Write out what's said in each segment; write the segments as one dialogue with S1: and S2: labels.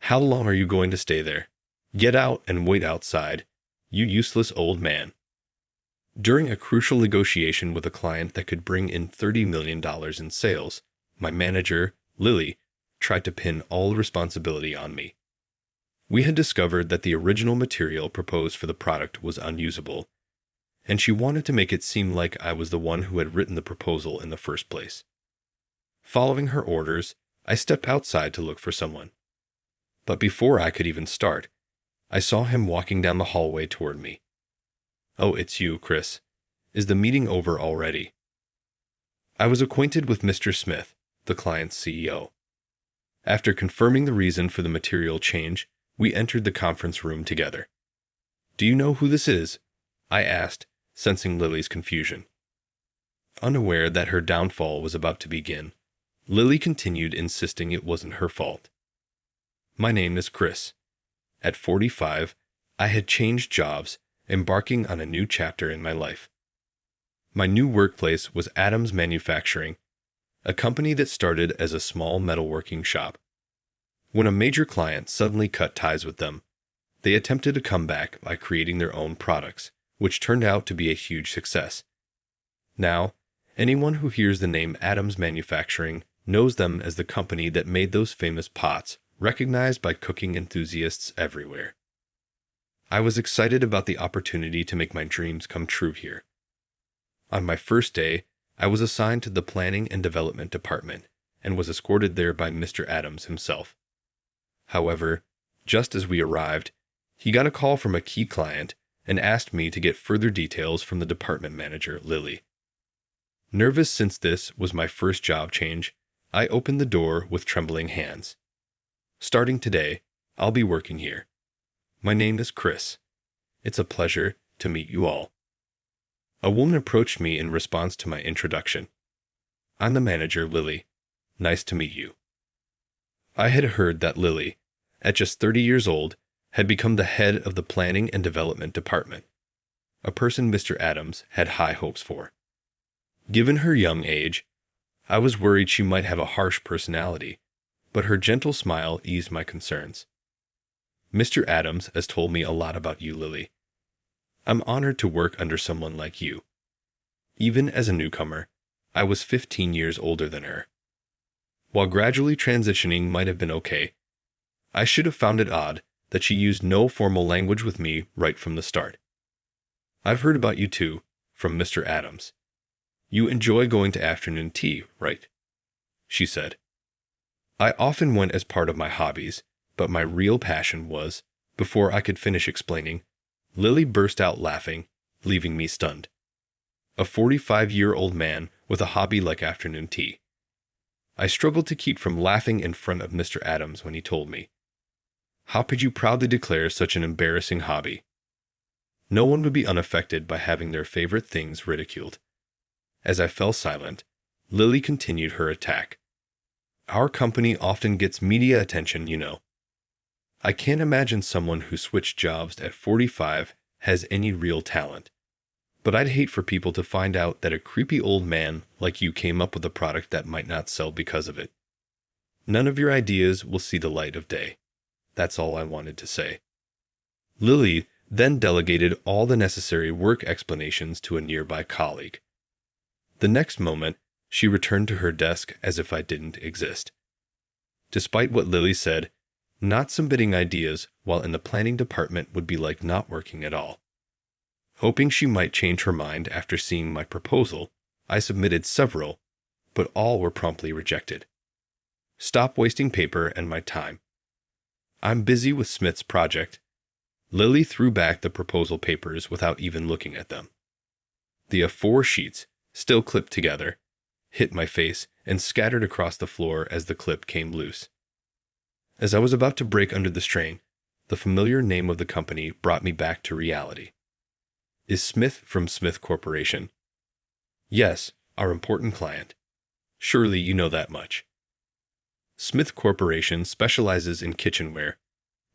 S1: How long are you going to stay there? Get out and wait outside, you useless old man. During a crucial negotiation with a client that could bring in $30 million in sales, my manager, Lily, tried to pin all responsibility on me. We had discovered that the original material proposed for the product was unusable, and she wanted to make it seem like I was the one who had written the proposal in the first place. Following her orders, I stepped outside to look for someone. But before I could even start, I saw him walking down the hallway toward me. "Oh, it's you, Chris. Is the meeting over already?" I was acquainted with Mr. Smith, the client's CEO. After confirming the reason for the material change, we entered the conference room together. "Do you know who this is?" I asked, sensing Lily's confusion. Unaware that her downfall was about to begin, Lily continued insisting it wasn't her fault. "My name is Chris. At 45, I had changed jobs, embarking on a new chapter in my life. My new workplace was Adams Manufacturing, a company that started as a small metalworking shop. When a major client suddenly cut ties with them, they attempted a comeback by creating their own products, which turned out to be a huge success. Now, anyone who hears the name Adams Manufacturing knows them as the company that made those famous pots, recognized by cooking enthusiasts everywhere. I was excited about the opportunity to make my dreams come true here. On my first day, I was assigned to the Planning and Development Department and was escorted there by Mr. Adams himself. However, just as we arrived, he got a call from a key client and asked me to get further details from the department manager, Lily. Nervous since this was my first job change, I opened the door with trembling hands. "Starting today, I'll be working here. My name is Chris. It's a pleasure to meet you all." A woman approached me in response to my introduction. "I'm the manager, Lily. Nice to meet you." I had heard that Lily, at just 30 years old, had become the head of the Planning and Development Department, a person Mr. Adams had high hopes for. Given her young age, I was worried she might have a harsh personality, but her gentle smile eased my concerns. "Mr. Adams has told me a lot about you, Lily. I'm honored to work under someone like you." Even as a newcomer, I was 15 years older than her. While gradually transitioning might have been okay, I should have found it odd that she used no formal language with me right from the start. "I've heard about you too, from Mr. Adams. You enjoy going to afternoon tea, right?" she said. I often went as part of my hobbies, but my real passion was, before I could finish explaining, Lily burst out laughing, leaving me stunned. A 45-year-old man with a hobby like afternoon tea. I struggled to keep from laughing in front of Mr. Adams when he told me. How could you proudly declare such an embarrassing hobby? No one would be unaffected by having their favorite things ridiculed. As I fell silent, Lily continued her attack. "Our company often gets media attention, you know. I can't imagine someone who switched jobs at 45 has any real talent. But I'd hate for people to find out that a creepy old man like you came up with a product that might not sell because of it. None of your ideas will see the light of day." That's all I wanted to say. Lily then delegated all the necessary work explanations to a nearby colleague. The next moment, she returned to her desk as if I didn't exist. Despite what Lily said, not submitting ideas while in the planning department would be like not working at all. Hoping she might change her mind after seeing my proposal, I submitted several, but all were promptly rejected. "Stop wasting paper and my time. I'm busy with Smith's project." Lily threw back the proposal papers without even looking at them. The A4 sheets, still clipped together, hit my face and scattered across the floor as the clip came loose. As I was about to break under the strain, the familiar name of the company brought me back to reality. "Is Smith from Smith Corporation?" "Yes, our important client. Surely you know that much." Smith Corporation specializes in kitchenware.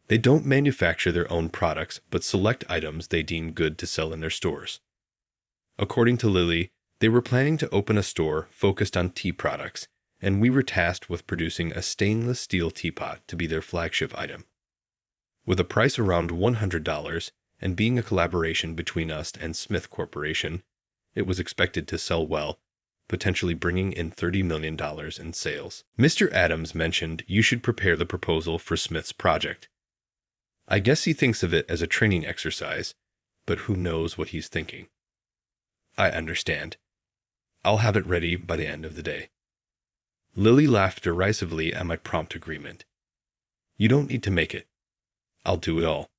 S1: They don't manufacture their own products, but select items they deem good to sell in their stores. According to Lily, they were planning to open a store focused on tea products and we were tasked with producing a stainless steel teapot to be their flagship item. With a price around $100 and being a collaboration between us and Smith Corporation, it was expected to sell well, potentially bringing in $30 million in sales. Mr. Adams mentioned you should prepare the proposal for Smith's project. I guess he thinks of it as a training exercise, but who knows what he's thinking. I understand. I'll have it ready by the end of the day. Lily laughed derisively at my prompt agreement. You don't need to make it. I'll do it all.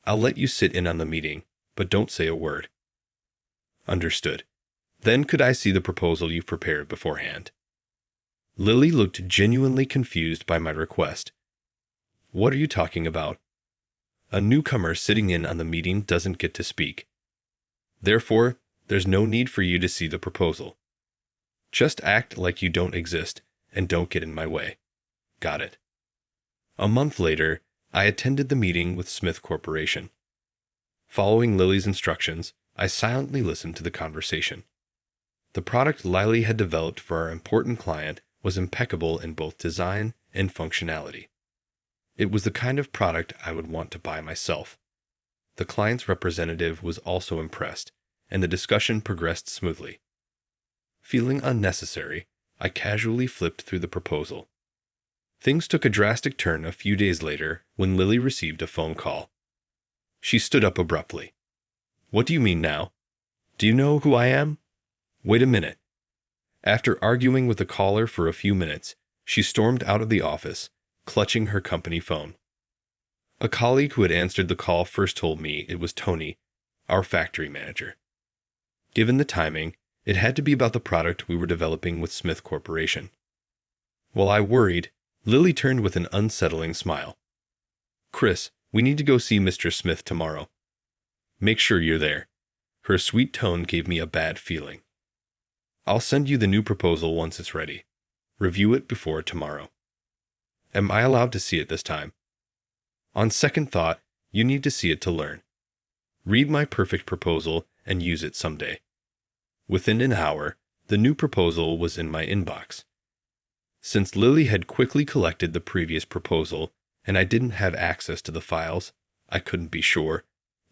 S1: I'll let you sit in on the meeting, but don't say a word. Understood. Then could I see the proposal you've prepared beforehand? Lily looked genuinely confused by my request. What are you talking about? A newcomer sitting in on the meeting doesn't get to speak. Therefore, there's no need for you to see the proposal. Just act like you don't exist and don't get in my way. Got it. A month later, I attended the meeting with Smith Corporation. Following Lily's instructions, I silently listened to the conversation. The product Lily had developed for our important client was impeccable in both design and functionality. It was the kind of product I would want to buy myself. The client's representative was also impressed, and the discussion progressed smoothly. Feeling unnecessary, I casually flipped through the proposal. Things took a drastic turn a few days later when Lily received a phone call. She stood up abruptly. What do you mean now? Do you know who I am? Wait a minute. After arguing with the caller for a few minutes, she stormed out of the office, clutching her company phone. A colleague who had answered the call first told me it was Tony, our factory manager. Given the timing, it had to be about the product we were developing with Smith Corporation. While I worried, Lily turned with an unsettling smile. Chris, we need to go see Mr. Smith tomorrow. Make sure you're there. Her sweet tone gave me a bad feeling. I'll send you the new proposal once it's ready. Review it before tomorrow. Am I allowed to see it this time? On second thought, you need to see it to learn. Read my perfect proposal and use it someday. Within an hour, the new proposal was in my inbox. Since Lily had quickly collected the previous proposal, and I didn't have access to the files, I couldn't be sure,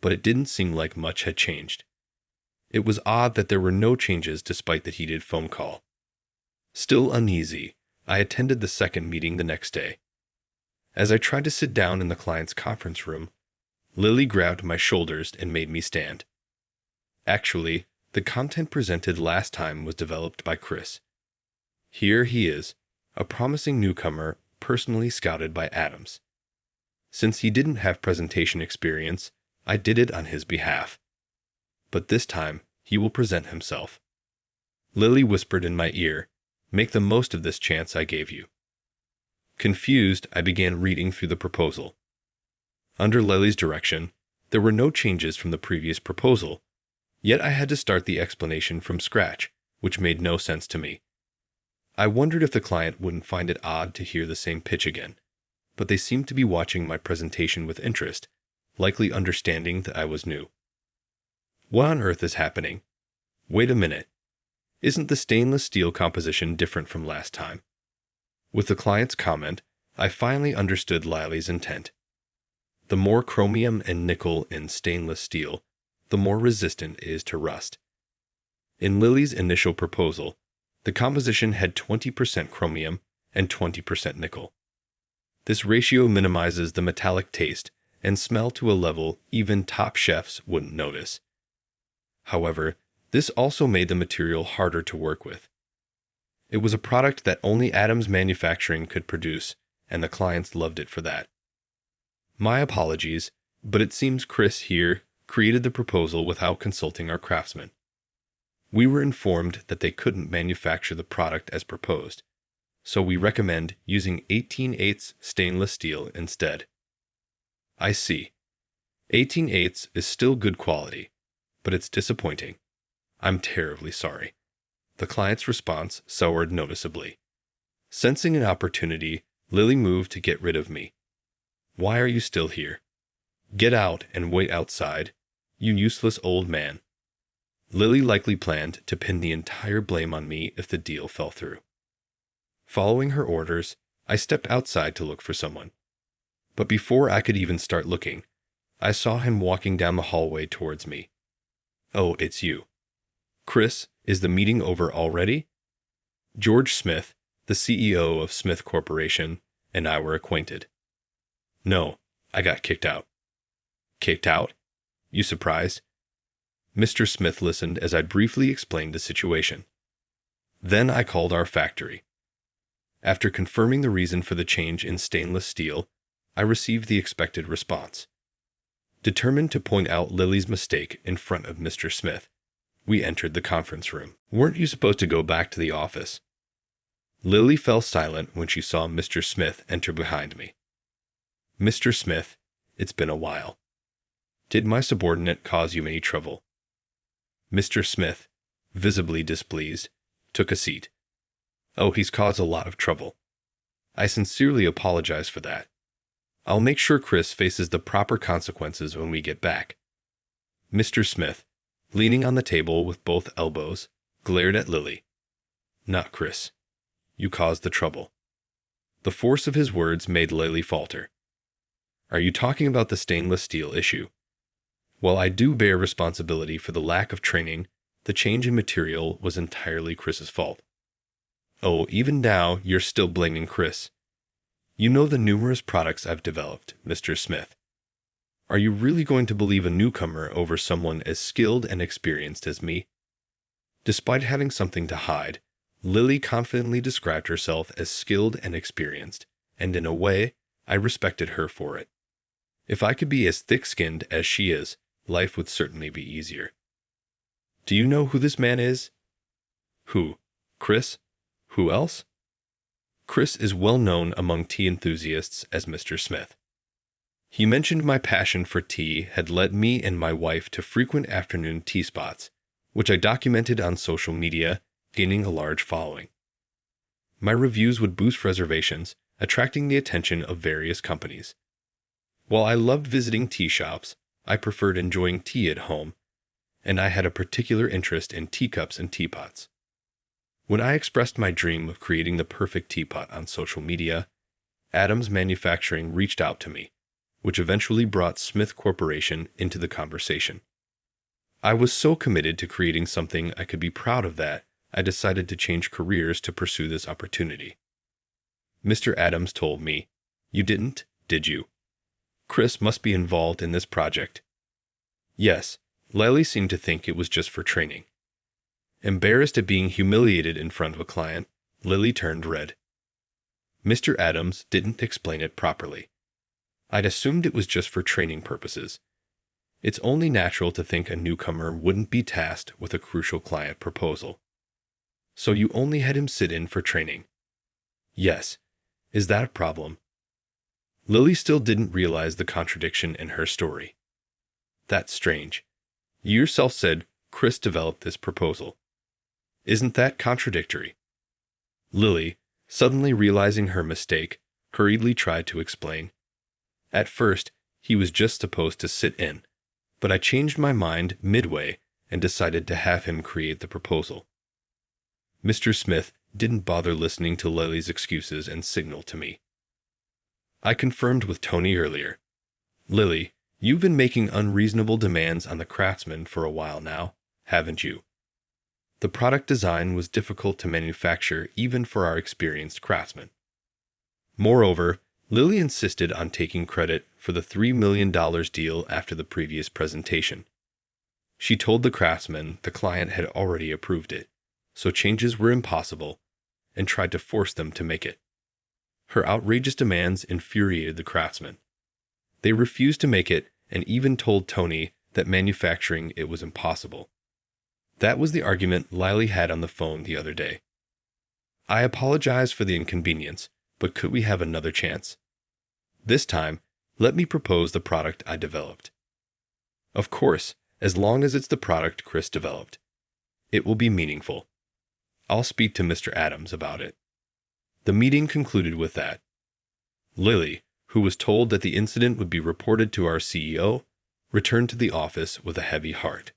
S1: but it didn't seem like much had changed. It was odd that there were no changes despite the heated phone call. Still uneasy, I attended the second meeting the next day. As I tried to sit down in the client's conference room, Lily grabbed my shoulders and made me stand. Actually, the content presented last time was developed by Chris. Here he is, a promising newcomer personally scouted by Adams. Since he didn't have presentation experience, I did it on his behalf. But this time, he will present himself. Lily whispered in my ear, "Make the most of this chance I gave you." Confused, I began reading through the proposal. Under Lily's direction, there were no changes from the previous proposal, yet I had to start the explanation from scratch, which made no sense to me. I wondered if the client wouldn't find it odd to hear the same pitch again, but they seemed to be watching my presentation with interest, likely understanding that I was new. What on earth is happening? Wait a minute. Isn't the stainless steel composition different from last time? With the client's comment, I finally understood Lily's intent. The more chromium and nickel in stainless steel, the more resistant it is to rust. In Lily's initial proposal, the composition had 20% chromium and 20% nickel. This ratio minimizes the metallic taste and smell to a level even top chefs wouldn't notice. However, this also made the material harder to work with. It was a product that only Adams Manufacturing could produce, and the clients loved it for that. My apologies, but it seems Chris here created the proposal without consulting our craftsmen. We were informed that they couldn't manufacture the product as proposed, so we recommend using 18/8 stainless steel instead. I see. 18/8 is still good quality, but it's disappointing. I'm terribly sorry. The client's response soured noticeably. Sensing an opportunity, Lily moved to get rid of me. Why are you still here? Get out and wait outside, you useless old man. Lily likely planned to pin the entire blame on me if the deal fell through. Following her orders, I stepped outside to look for someone. But before I could even start looking, I saw him walking down the hallway towards me. "Oh, it's you. Chris, is the meeting over already?" George Smith, the CEO of Smith Corporation, and I were acquainted. "No, I got kicked out." "Kicked out? You surprised?" Mr. Smith listened as I briefly explained the situation. Then I called our factory. After confirming the reason for the change in stainless steel, I received the expected response. Determined to point out Lily's mistake in front of Mr. Smith, we entered the conference room. "Weren't you supposed to go back to the office?" Lily fell silent when she saw Mr. Smith enter behind me. "Mr. Smith, it's been a while. Did my subordinate cause you any trouble?" Mr. Smith, visibly displeased, took a seat. "Oh, he's caused a lot of trouble. I sincerely apologize for that. I'll make sure Chris faces the proper consequences when we get back." Mr. Smith, leaning on the table with both elbows, glared at Lily. "Not Chris. You caused the trouble." The force of his words made Lily falter. "Are you talking about the stainless steel issue? While I do bear responsibility for the lack of training, the change in material was entirely Chris's fault." "Oh, even now, you're still blaming Chris. You know the numerous products I've developed, Mr. Smith. Are you really going to believe a newcomer over someone as skilled and experienced as me?" Despite having something to hide, Lily confidently described herself as skilled and experienced, and in a way, I respected her for it. If I could be as thick-skinned as she is, life would certainly be easier. "Do you know who this man is?" "Who? Chris? Who else?" Chris is well known among tea enthusiasts as Mr. Smith. He mentioned my passion for tea had led me and my wife to frequent afternoon tea spots, which I documented on social media, gaining a large following. My reviews would boost reservations, attracting the attention of various companies. While I loved visiting tea shops, I preferred enjoying tea at home, and I had a particular interest in teacups and teapots. When I expressed my dream of creating the perfect teapot on social media, Adams Manufacturing reached out to me, which eventually brought Smith Corporation into the conversation. I was so committed to creating something I could be proud of that I decided to change careers to pursue this opportunity. Mr. Adams told me, "You didn't, did you? Chris must be involved in this project." Yes, Lily seemed to think it was just for training. Embarrassed at being humiliated in front of a client, Lily turned red. Mr. Adams didn't explain it properly. I'd assumed it was just for training purposes. It's only natural to think a newcomer wouldn't be tasked with a crucial client proposal. "So you only had him sit in for training?" "Yes. Is that a problem?" Lily still didn't realize the contradiction in her story. "That's strange. You yourself said Chris developed this proposal. Isn't that contradictory?" Lily, suddenly realizing her mistake, hurriedly tried to explain. "At first, he was just supposed to sit in, but I changed my mind midway and decided to have him create the proposal." Mr. Smith didn't bother listening to Lily's excuses and signaled to me. "I confirmed with Tony earlier. Lily, you've been making unreasonable demands on the craftsman for a while now, haven't you? The product design was difficult to manufacture even for our experienced craftsmen. Moreover, Lily insisted on taking credit for the $3 million deal after the previous presentation. She told the craftsman the client had already approved it, so changes were impossible, and tried to force them to make it. Her outrageous demands infuriated the craftsmen. They refused to make it and even told Tony that manufacturing it was impossible. That was the argument Lily had on the phone the other day. I apologize for the inconvenience, but could we have another chance? This time, let me propose the product I developed. Of course, as long as it's the product Chris developed. It will be meaningful. I'll speak to Mr. Adams about it. The meeting concluded with that. Lily, who was told that the incident would be reported to our CEO, returned to the office with a heavy heart.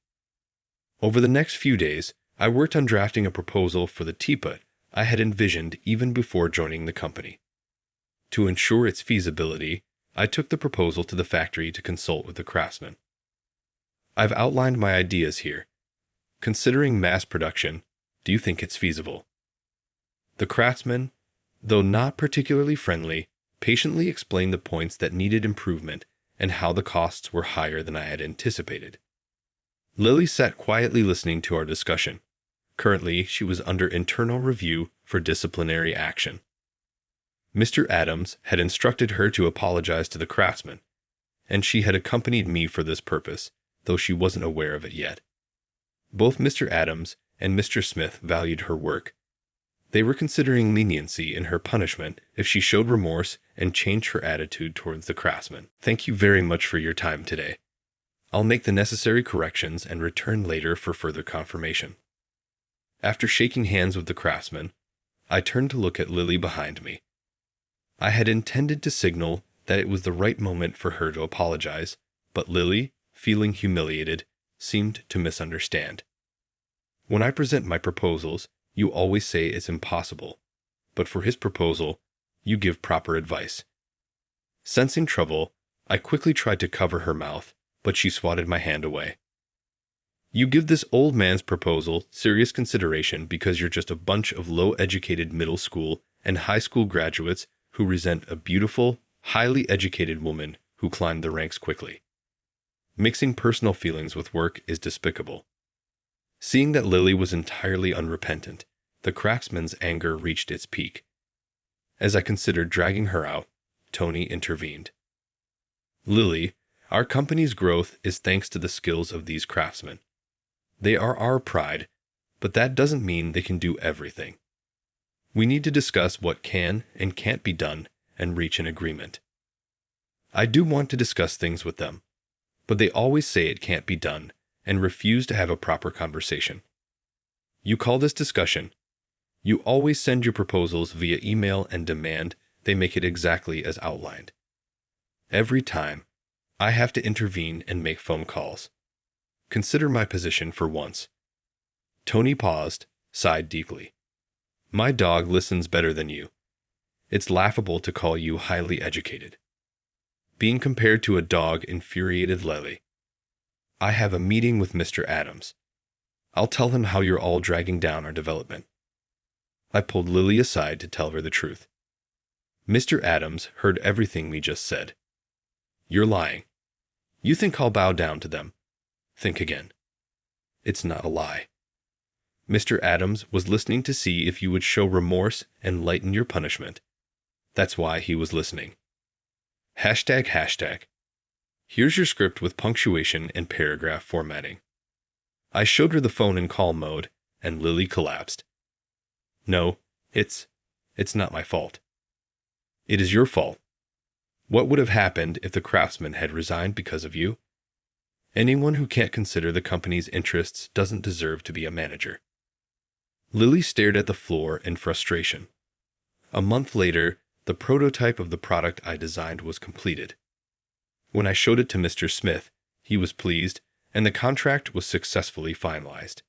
S1: Over the next few days, I worked on drafting a proposal for the teapot I had envisioned even before joining the company. To ensure its feasibility, I took the proposal to the factory to consult with the craftsman. I've outlined my ideas here. Considering mass production, do you think it's feasible? The craftsman, though not particularly friendly, patiently explained the points that needed improvement and how the costs were higher than I had anticipated. Lily sat quietly listening to our discussion. Currently, she was under internal review for disciplinary action. Mr. Adams had instructed her to apologize to the craftsman, and she had accompanied me for this purpose, though she wasn't aware of it yet. Both Mr. Adams and Mr. Smith valued her work. They were considering leniency in her punishment if she showed remorse and changed her attitude towards the craftsman. Thank you very much for your time today. I'll make the necessary corrections and return later for further confirmation. After shaking hands with the craftsman, I turned to look at Lily behind me. I had intended to signal that it was the right moment for her to apologize, but Lily, feeling humiliated, seemed to misunderstand. When I present my proposals, you always say it's impossible, but for his proposal, you give proper advice. Sensing trouble, I quickly tried to cover her mouth, but she swatted my hand away. You give this old man's proposal serious consideration because you're just a bunch of low-educated middle school and high school graduates who resent a beautiful, highly educated woman who climbed the ranks quickly. Mixing personal feelings with work is despicable. Seeing that Lily was entirely unrepentant, the craftsman's anger reached its peak. As I considered dragging her out, Tony intervened. Lily, our company's growth is thanks to the skills of these craftsmen. They are our pride, but that doesn't mean they can do everything. We need to discuss what can and can't be done and reach an agreement. I do want to discuss things with them, but they always say it can't be done and refuse to have a proper conversation. You call this discussion. You always send your proposals via email and demand they make it exactly as outlined. Every time, I have to intervene and make phone calls. Consider my position for once. Tony paused, sighed deeply. My dog listens better than you. It's laughable to call you highly educated. Being compared to a dog infuriated Lily. I have a meeting with Mr. Adams. I'll tell him how you're all dragging down our development. I pulled Lily aside to tell her the truth. Mr. Adams heard everything we just said. You're lying. You think I'll bow down to them. Think again. It's not a lie. Mr. Adams was listening to see if you would show remorse and lighten your punishment. That's why he was listening. ###. Here's your script with punctuation and paragraph formatting. I showed her the phone in call mode, and Lily collapsed. No, it's not my fault. It is your fault. What would have happened if the craftsman had resigned because of you? Anyone who can't consider the company's interests doesn't deserve to be a manager. Lily stared at the floor in frustration. A month later, the prototype of the product I designed was completed. When I showed it to Mr. Smith, he was pleased, and the contract was successfully finalized.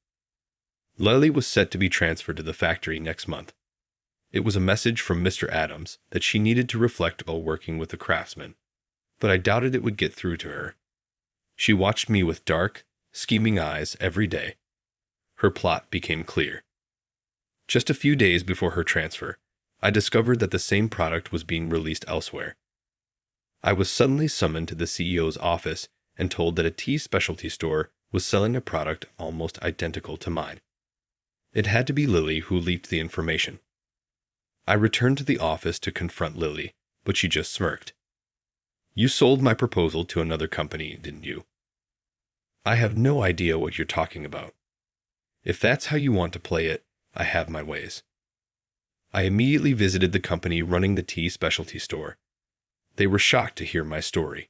S1: Lily was set to be transferred to the factory next month. It was a message from Mr. Adams that she needed to reflect while working with the craftsman, but I doubted it would get through to her. She watched me with dark, scheming eyes every day. Her plot became clear. Just a few days before her transfer, I discovered that the same product was being released elsewhere. I was suddenly summoned to the CEO's office and told that a tea specialty store was selling a product almost identical to mine. It had to be Lily who leaked the information. I returned to the office to confront Lily, but she just smirked. You sold my proposal to another company, didn't you? I have no idea what you're talking about. If that's how you want to play it, I have my ways. I immediately visited the company running the tea specialty store. They were shocked to hear my story.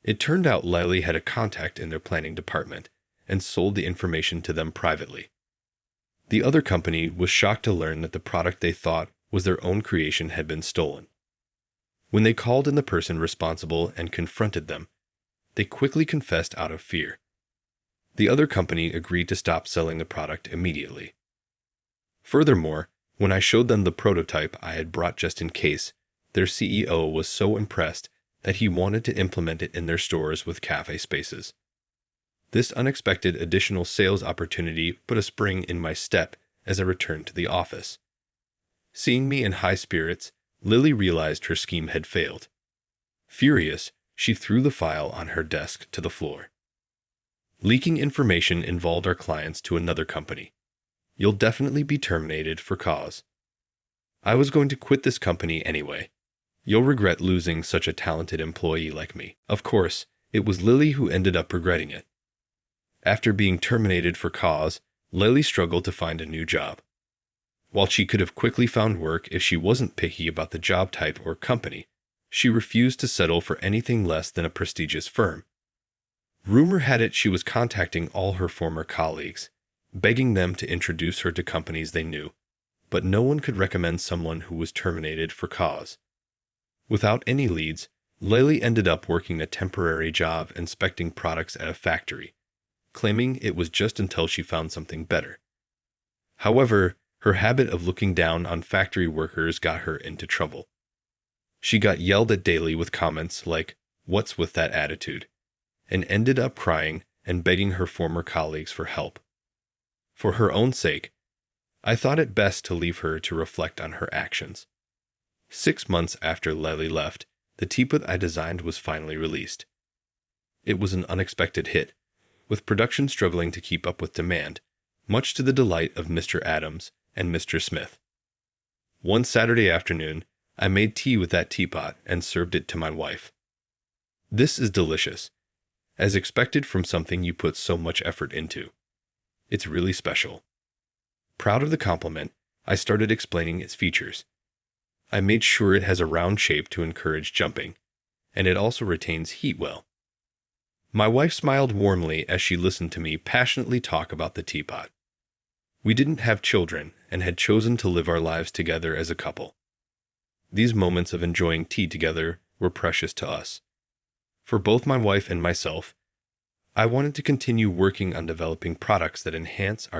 S1: It turned out Lily had a contact in their planning department and sold the information to them privately. The other company was shocked to learn that the product they thought was their own creation had been stolen. When they called in the person responsible and confronted them, they quickly confessed out of fear. The other company agreed to stop selling the product immediately. Furthermore, When I showed them the prototype I had brought just in case, their CEO was so impressed that he wanted to implement it in their stores with cafe spaces. This unexpected additional sales opportunity put a spring in my step as I returned to the office. Seeing me in high spirits, Lily realized her scheme had failed. Furious, she threw the file on her desk to the floor. Leaking information involved our clients to another company. You'll definitely be terminated for cause. I was going to quit this company anyway. You'll regret losing such a talented employee like me. Of course, it was Lily who ended up regretting it. After being terminated for cause, Lily struggled to find a new job. While she could have quickly found work if she wasn't picky about the job type or company, she refused to settle for anything less than a prestigious firm. Rumor had it she was contacting all her former colleagues, begging them to introduce her to companies they knew, but no one could recommend someone who was terminated for cause. Without any leads, Lily ended up working a temporary job inspecting products at a factory, claiming it was just until she found something better. However, her habit of looking down on factory workers got her into trouble. She got yelled at daily with comments like, "What's with that attitude?" and ended up crying and begging her former colleagues for help. For her own sake, I thought it best to leave her to reflect on her actions. 6 months after Lily left, the teapot I designed was finally released. It was an unexpected hit, with production struggling to keep up with demand, much to the delight of Mr. Adams and Mr. Smith. One Saturday afternoon, I made tea with that teapot and served it to my wife. This is delicious, as expected from something you put so much effort into. It's really special. Proud of the compliment, I started explaining its features. I made sure it has a round shape to encourage jumping, and it also retains heat well. My wife smiled warmly as she listened to me passionately talk about the teapot. We didn't have children and had chosen to live our lives together as a couple. These moments of enjoying tea together were precious to us. For both my wife and myself, I wanted to continue working on developing products that enhance our